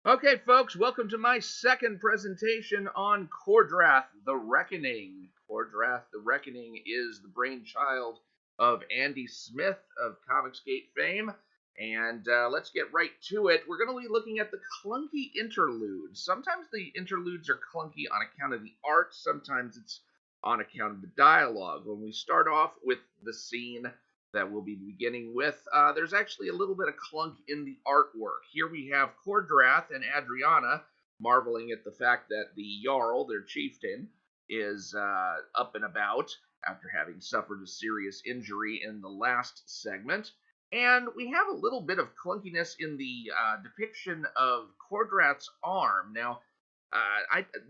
Okay, folks, welcome to my second presentation on KOR-DRATH, The Reckoning. KOR-DRATH, The Reckoning is the brainchild of Andy Smith of Comicsgate fame, and let's get right to it. We're going to be looking at the clunky interludes. Sometimes the interludes are clunky on account of the art, sometimes it's on account of the dialogue. When we start off with the scene that we'll be beginning with, there's actually a little bit of clunk in the artwork. Here we have KOR-DRATH and Adriana marveling at the fact that the Jarl, their chieftain, is up and about after having suffered a serious injury in the last segment. And we have a little bit of clunkiness in the depiction of KOR-DRATH's arm. Now,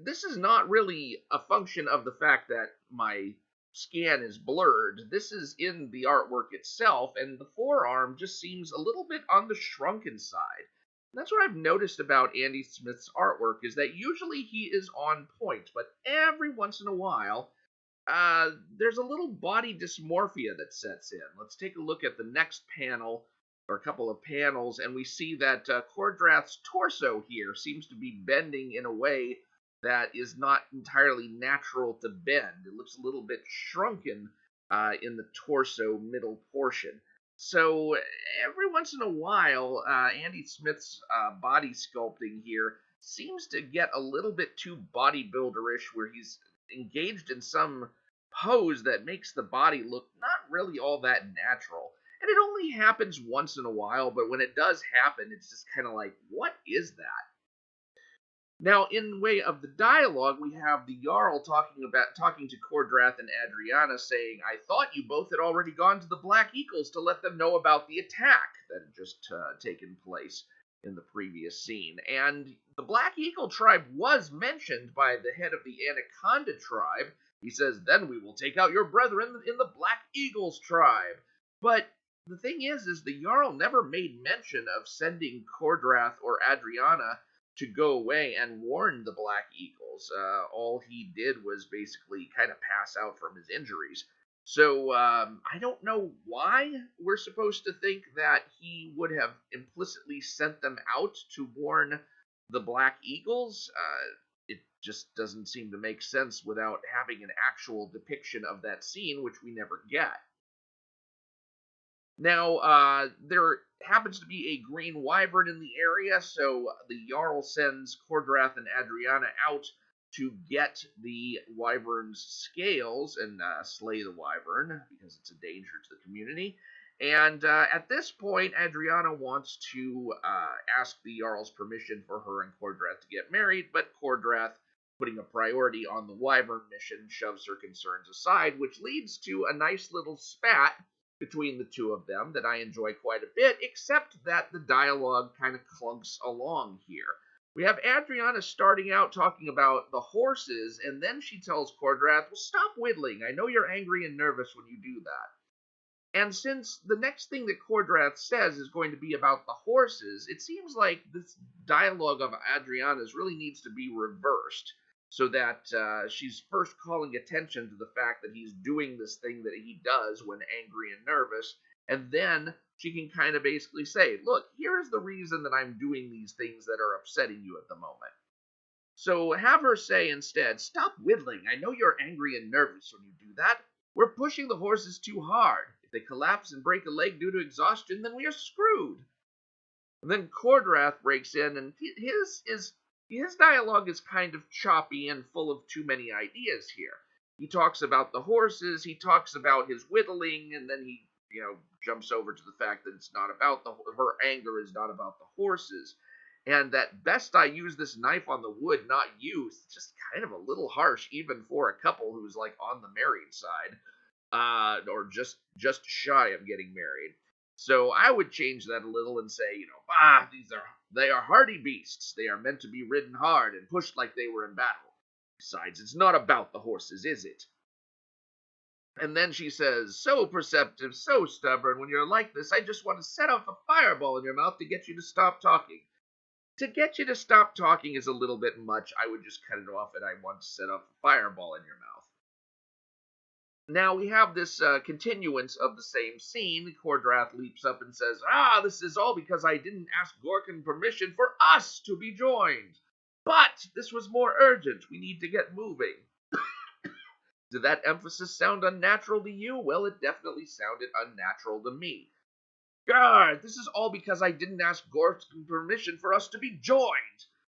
this is not really a function of the fact that my scan is blurred. This is in the artwork itself, and the forearm just seems a little bit on the shrunken side. And that's what I've noticed about Andy Smith's artwork, is that usually he is on point, but every once in a while, there's a little body dysmorphia that sets in. Let's take a look at the next panel, or a couple of panels, and we see that KOR-DRATH's torso here seems to be bending in a way that is not entirely natural to bend. It looks a little bit shrunken in the torso middle portion. So every once in a while, Andy Smith's body sculpting here seems to get a little bit too bodybuilderish, where he's engaged in some pose that makes the body look not really all that natural. And it only happens once in a while, but when it does happen, it's just kind of like, what is that? Now, in way of the dialogue, we have the Jarl talking to KOR-DRATH and Adriana, saying, "I thought you both had already gone to the Black Eagles to let them know about the attack that had just taken place in the previous scene." And the Black Eagle tribe was mentioned by the head of the Anaconda tribe. He says, "Then we will take out your brethren in the Black Eagles tribe." But the thing is the Jarl never made mention of sending KOR-DRATH or Adriana to go away and warn the Black Eagles. All he did was basically kind of pass out from his injuries. So I don't know why we're supposed to think that he would have implicitly sent them out to warn the Black Eagles. It just doesn't seem to make sense without having an actual depiction of that scene, which we never get. Now, there happens to be a green wyvern in the area, so the Jarl sends KOR-DRATH and Adriana out to get the wyvern's scales and slay the wyvern, because it's a danger to the community. And at this point, Adriana wants to ask the Jarl's permission for her and KOR-DRATH to get married, but KOR-DRATH, putting a priority on the wyvern mission, shoves her concerns aside, which leads to a nice little spat between the two of them that I enjoy quite a bit, except that the dialogue kind of clunks along here. We have Adriana starting out talking about the horses, and then she tells KOR-DRATH, "Well, stop whittling. I know you're angry and nervous when you do that." And since the next thing that KOR-DRATH says is going to be about the horses, it seems like this dialogue of Adriana's really needs to be reversed, so that she's first calling attention to the fact that he's doing this thing that he does when angry and nervous, and then she can kind of basically say, "Look, here's the reason that I'm doing these things that are upsetting you at the moment." So have her say instead, "Stop whittling. I know you're angry and nervous when you do that. We're pushing the horses too hard. If they collapse and break a leg due to exhaustion, then we are screwed." And then KOR-DRATH breaks in, and his dialogue is kind of choppy and full of too many ideas here. He talks about the horses, he talks about his whittling, and then he, jumps over to the fact that it's not about her anger is not about the horses, and that best I use this knife on the wood, not you. It's just kind of a little harsh, even for a couple who's like on the married side, or just shy of getting married. So I would change that a little and say, they are hardy beasts. They are meant to be ridden hard and pushed like they were in battle. Besides, it's not about the horses, is it? And then she says, "So perceptive, so stubborn. When you're like this, I just want to set off a fireball in your mouth to get you to stop talking." To get you to stop talking is a little bit much. I would just cut it off, and I want to set off a fireball in your mouth. Now we have this continuance of the same scene. KOR-DRATH leaps up and says, this is all because I didn't ask Gorkin permission for us to be joined. But this was more urgent. We need to get moving. Did that emphasis sound unnatural to you? Well, it definitely sounded unnatural to me. God, this is all because I didn't ask Gorkin permission for us to be joined.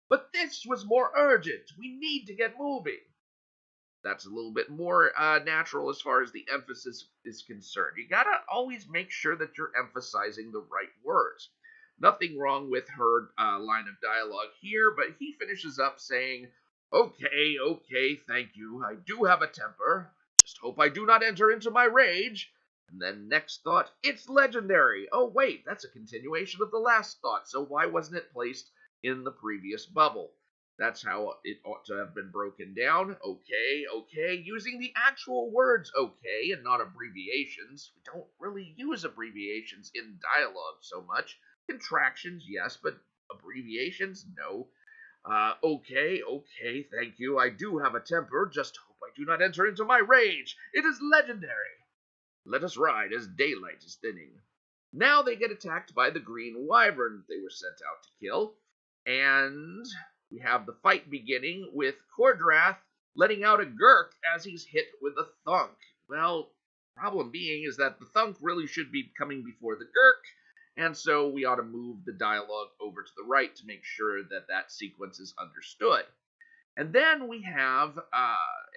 But this was more urgent. We need to get moving. That's a little bit more natural as far as the emphasis is concerned. You gotta always make sure that you're emphasizing the right words. Nothing wrong with her line of dialogue here, but he finishes up saying, okay, thank you. I do have a temper. Just hope I do not enter into my rage. And then next thought, it's legendary. Oh, wait, that's a continuation of the last thought, so why wasn't it placed in the previous bubble? That's how it ought to have been broken down. Okay, using the actual words okay and not abbreviations. We don't really use abbreviations in dialogue so much. Contractions, yes, but abbreviations, no. Okay, thank you. I do have a temper. Just hope I do not enter into my rage. It is legendary. Let us ride as daylight is thinning. Now they get attacked by the green wyvern they were sent out to kill. And we have the fight beginning with KOR-DRATH letting out a gurk as he's hit with a thunk. Well, problem being is that the thunk really should be coming before the gurk, and so we ought to move the dialogue over to the right to make sure that that sequence is understood. And then we have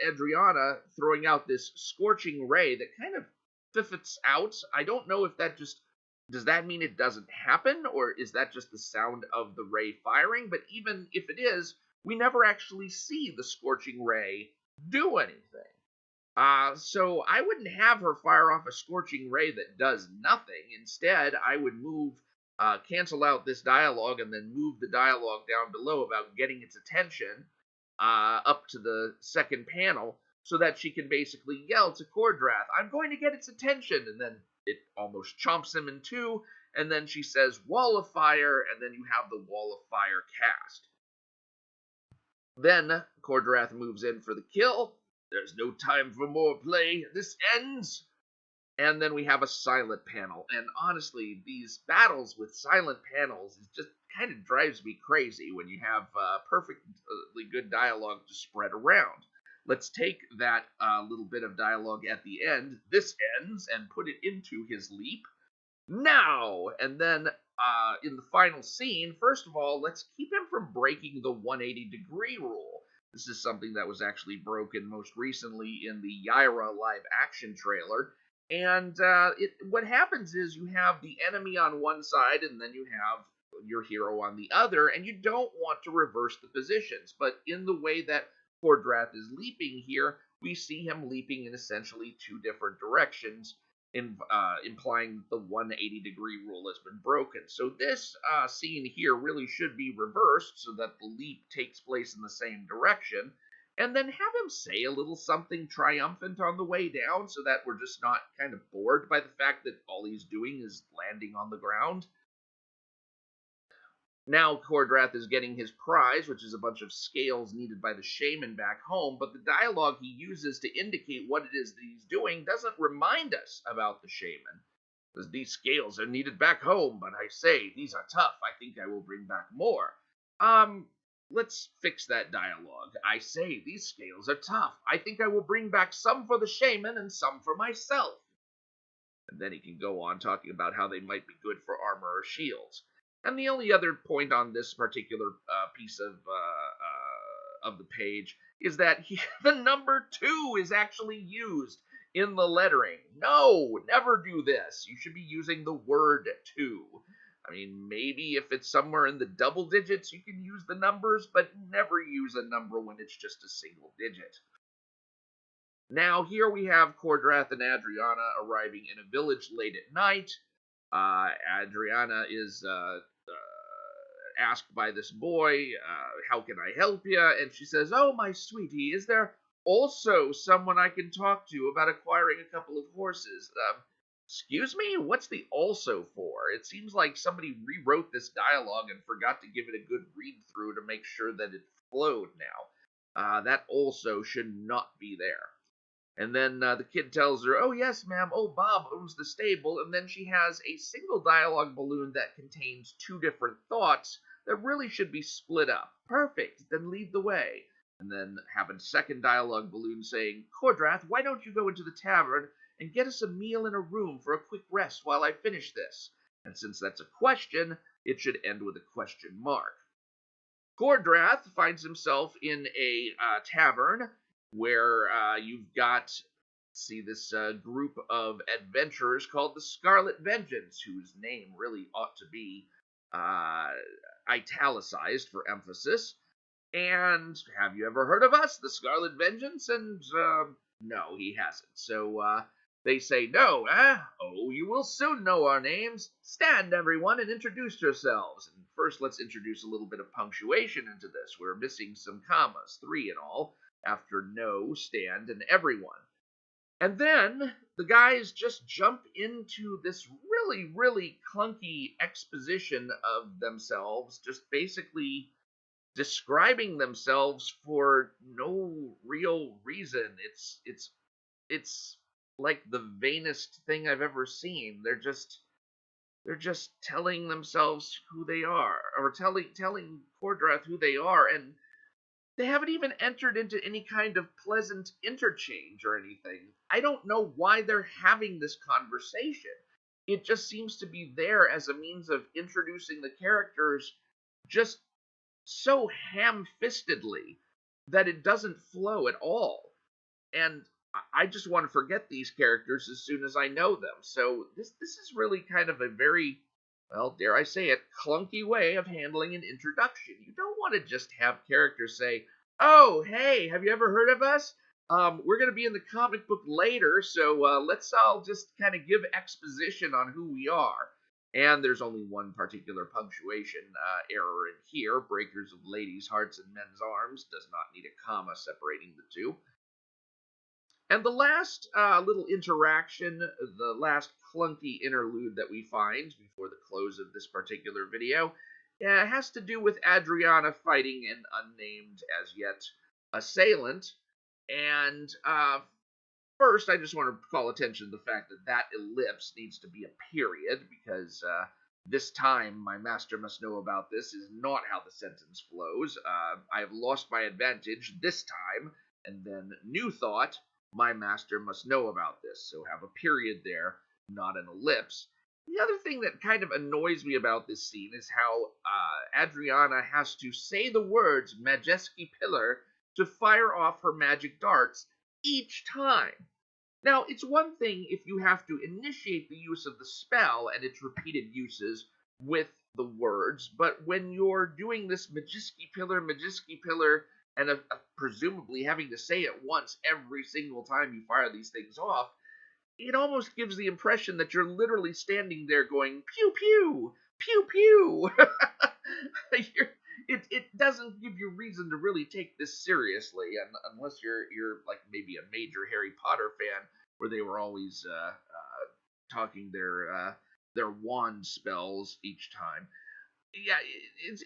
Adriana throwing out this scorching ray that kind of fiffits out. I don't know if that just... Does that mean it doesn't happen, or is that just the sound of the ray firing? But even if it is, we never actually see the scorching ray do anything. So I wouldn't have her fire off a scorching ray that does nothing. Instead, I would cancel out this dialogue and then move the dialogue down below about getting its attention up to the second panel so that she can basically yell to KOR-DRATH, I'm going to get its attention, and then it almost chomps him in two, and then she says, wall of fire, and then you have the wall of fire cast. Then KOR-DRATH moves in for the kill. There's no time for more play. This ends. And then we have a silent panel. And honestly, these battles with silent panels is just kind of drives me crazy when you have perfectly good dialogue to spread around. Let's take that little bit of dialogue at the end, this ends, and put it into his leap. Now! And then in the final scene, first of all, let's keep him from breaking the 180-degree rule. This is something that was actually broken most recently in the Yaira live-action trailer. And what happens is you have the enemy on one side, and then you have your hero on the other, and you don't want to reverse the positions. But in the way that KOR-DRATH is leaping here, we see him leaping in essentially two different directions, implying the 180-degree rule has been broken. So this scene here really should be reversed so that the leap takes place in the same direction, and then have him say a little something triumphant on the way down so that we're just not kind of bored by the fact that all he's doing is landing on the ground. Now KOR-DRATH is getting his prize, which is a bunch of scales needed by the shaman back home, but the dialogue he uses to indicate what it is that he's doing doesn't remind us about the shaman. Because these scales are needed back home, but I say, these are tough. I think I will bring back more. Let's fix that dialogue. I say, these scales are tough. I think I will bring back some for the shaman and some for myself. And then he can go on talking about how they might be good for armor or shields. And the only other point on this particular piece of the page is that the number 2 is actually used in the lettering. No, never do this. You should be using the word 2. I mean, maybe if it's somewhere in the double digits, you can use the numbers, but never use a number when it's just a single digit. Now, here we have KOR-DRATH and Adriana arriving in a village late at night. Adriana is asked by this boy, how can I help you? And she says, oh, my sweetie, is there also someone I can talk to about acquiring a couple of horses? Excuse me? What's the also for? It seems like somebody rewrote this dialogue and forgot to give it a good read-through to make sure that it flowed now. That also should not be there. And then the kid tells her, "Oh, yes, ma'am. Oh, Bob owns the stable." And then she has a single dialogue balloon that contains two different thoughts that really should be split up. Perfect. Then lead the way. And then have a second dialogue balloon saying, "KOR-DRATH, why don't you go into the tavern and get us a meal and a room for a quick rest while I finish this?" And since that's a question, it should end with a question mark. KOR-DRATH finds himself in a tavern where you've got, see, this group of adventurers called the Scarlet Vengeance, whose name really ought to be uh, italicized for emphasis. And have you ever heard of us, the Scarlet Vengeance? And no, he hasn't. So they say, "No, eh? Oh, you will soon know our names. Stand, everyone, and introduce yourselves." And first, let's introduce a little bit of punctuation into this. We're missing some commas, 3 in all, after no, stand, and everyone. And then the guys just jump into this really, really clunky exposition of themselves, just basically describing themselves for no real reason. It's like the vainest thing I've ever seen. They're just telling themselves who they are, or telling KOR-DRATH who they are, and they haven't even entered into any kind of pleasant interchange or anything. I don't know why they're having this conversation. It just seems to be there as a means of introducing the characters just so ham-fistedly that it doesn't flow at all. And I just want to forget these characters as soon as I know them. So this is really kind of a very, well, dare I say it, clunky way of handling an introduction. You don't want to just have characters say, "Oh, hey, have you ever heard of us? We're going to be in the comic book later, so let's all just kind of give exposition on who we are." And there's only one particular punctuation error in here. "Breakers of ladies' hearts and men's arms" does not need a comma separating the two. And the last little interaction, the last clunky interlude that we find before the close of this particular video, has to do with Adriana fighting an unnamed as yet assailant. And first, I just want to call attention to the fact that that ellipse needs to be a period, because "this time my master must know about this" is not how the sentence flows. "I have lost my advantage this time," and then "new thought, my master must know about this." So have a period there, not an ellipse. The other thing that kind of annoys me about this scene is how Adriana has to say the words "Majeski Pillar" to fire off her magic darts each time. Now, it's one thing if you have to initiate the use of the spell and its repeated uses with the words, but when you're doing this Majeski Pillar, and presumably having to say it once every single time you fire these things off, it almost gives the impression that you're literally standing there going, "Pew, pew, pew, pew." It doesn't give you reason to really take this seriously, unless you're like maybe a major Harry Potter fan, where they were always talking their wand spells each time. Yeah,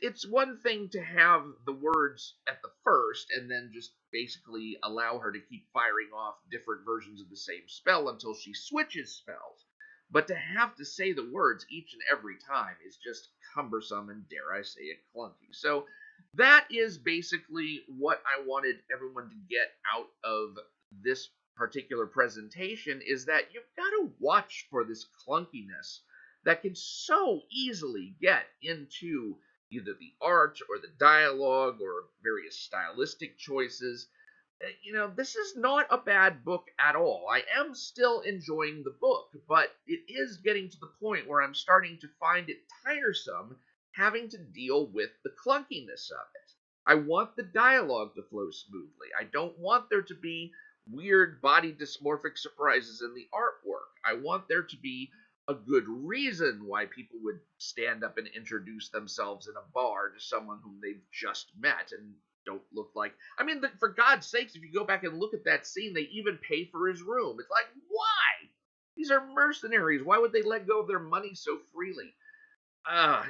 it's one thing to have the words at the first and then just basically allow her to keep firing off different versions of the same spell until she switches spells. But to have to say the words each and every time is just cumbersome and, dare I say it, clunky. So that is basically what I wanted everyone to get out of this particular presentation, is that you've got to watch for this clunkiness that can so easily get into either the art or the dialogue or various stylistic choices. This is not a bad book at all. I am still enjoying the book, but it is getting to the point where I'm starting to find it tiresome having to deal with the clunkiness of it. I want the dialogue to flow smoothly. I don't want there to be weird body dysmorphic surprises in the artwork. I want there to be a good reason why people would stand up and introduce themselves in a bar to someone whom they've just met and don't look like. I mean, for God's sakes, if you go back and look at that scene, they even pay for his room. It's like, why? These are mercenaries. Why would they let go of their money so freely?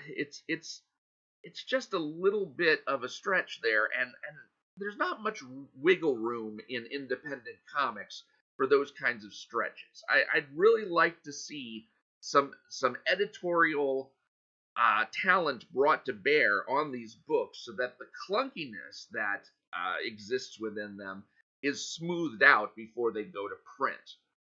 It's just a little bit of a stretch there, and there's not much wiggle room in independent comics for those kinds of stretches. I'd really like to see some editorial talent brought to bear on these books so that the clunkiness that exists within them is smoothed out before they go to print.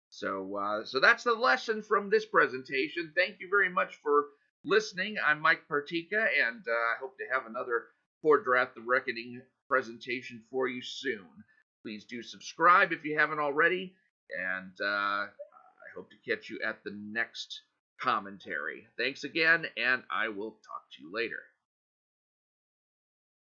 So that's the lesson from this presentation. Thank you very much for listening. I'm Mike Partika, and I hope to have another KOR-DRATH The Reckoning presentation for you soon. Please do subscribe if you haven't already, and I hope to catch you at the next commentary. Thanks again, and I will talk to you later.